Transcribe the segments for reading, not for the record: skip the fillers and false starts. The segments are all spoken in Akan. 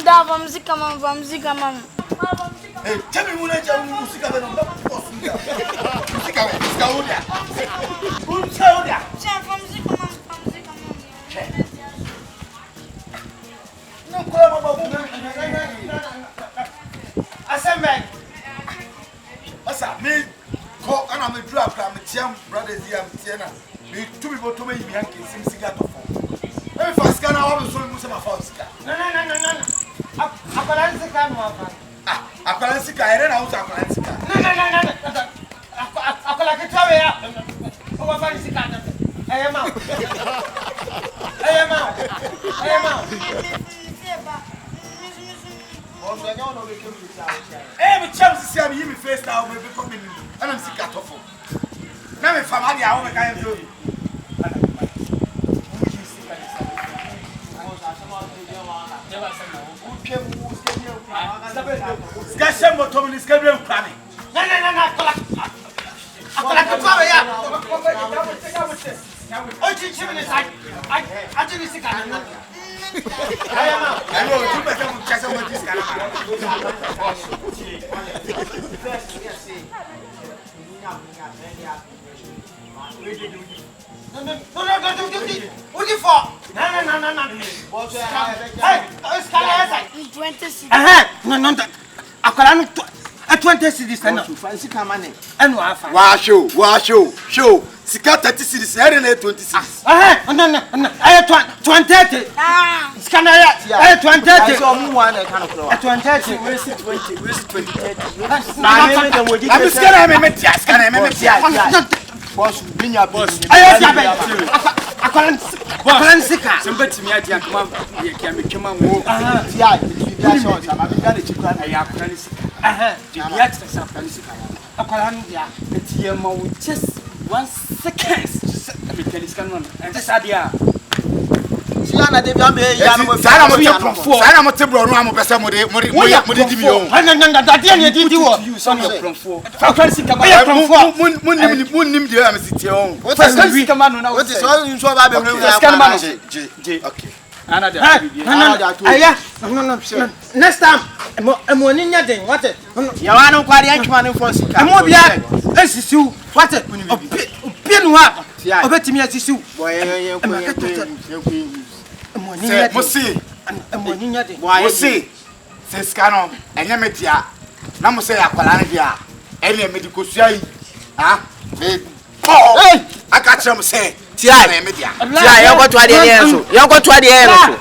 Dava musica man. Hey, tell me when I tell you musica man. Musica man. Me, call and I'm a drop. I'm a champ, brothers here. I'm Tiana. Me, 2 people to me, Yankee, Sim Cigar. Let me first can I have a soul Muslim of Oscar. No. Akalansica, I don't know Akalansica. No. Akalansica. I am out. Every chance to see me face now will be coming and I'm sick at all. Now, if I'm at the hour, I am doing. Scashem what Tommy is going to cry. No. I teach him inside. I didn't see I know you better catch up with this guy. No. What you for? No. Hey, 20 cities. No. I 20 cities. Fancy come on. And wow, show. Sika 30 cities. I don't 20 cities. No. I 20. Scan I 20. I saw one kind of 20. Where's it 20? Where's 20? I'm scared. Boss, bring your boss. I can't sick. Somebody to me, I can't come. You can become a move. Yeah, I'm going to cry. I have Francis. The extra Francis. I can't it's your mouth just 1 second. Let me tell you, come on. And this idea. Siana de Bambe, Sana Motebro, I'm a person with it. Next time, I'm winning nothing. What it? You are no quite man for Sika. I'm more beyond. This is you. What it? Pin what? I bet me as you. Mosi, Mosi, says Canon, and Yametia. Namo say Aqualania, any medical say, I catch him say, Tia, Media. You go to the answer. You go to the answer.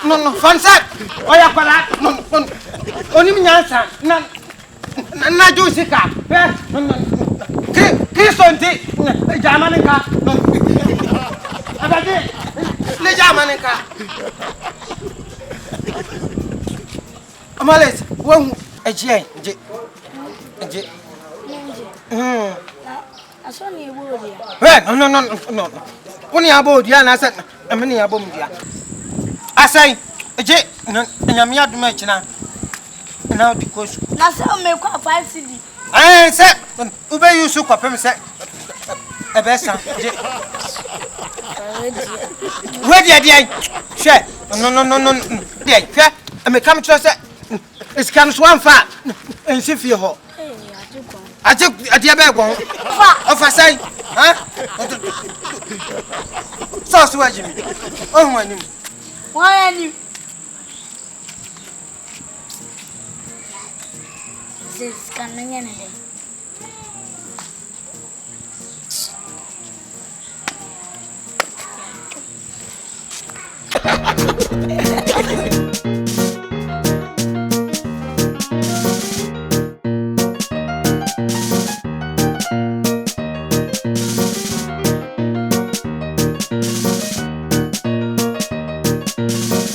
No, Fansa, or Aquala, no, only answer, none do Sika. Kisonti, Jamanica, le Jamanica. Amalet, one a J. I saw you. No. Only about Yana said, a many abom. I say, a J, and I'm here to mention now because that's how make 5 CD. I said, Ube you super permit. A best. Where did I share? No. There, I may come to us. It comes one fat and see for her. I took a dear bag of a say, so swear Jimmy. Oh, my name. Why are you? This coming in a day.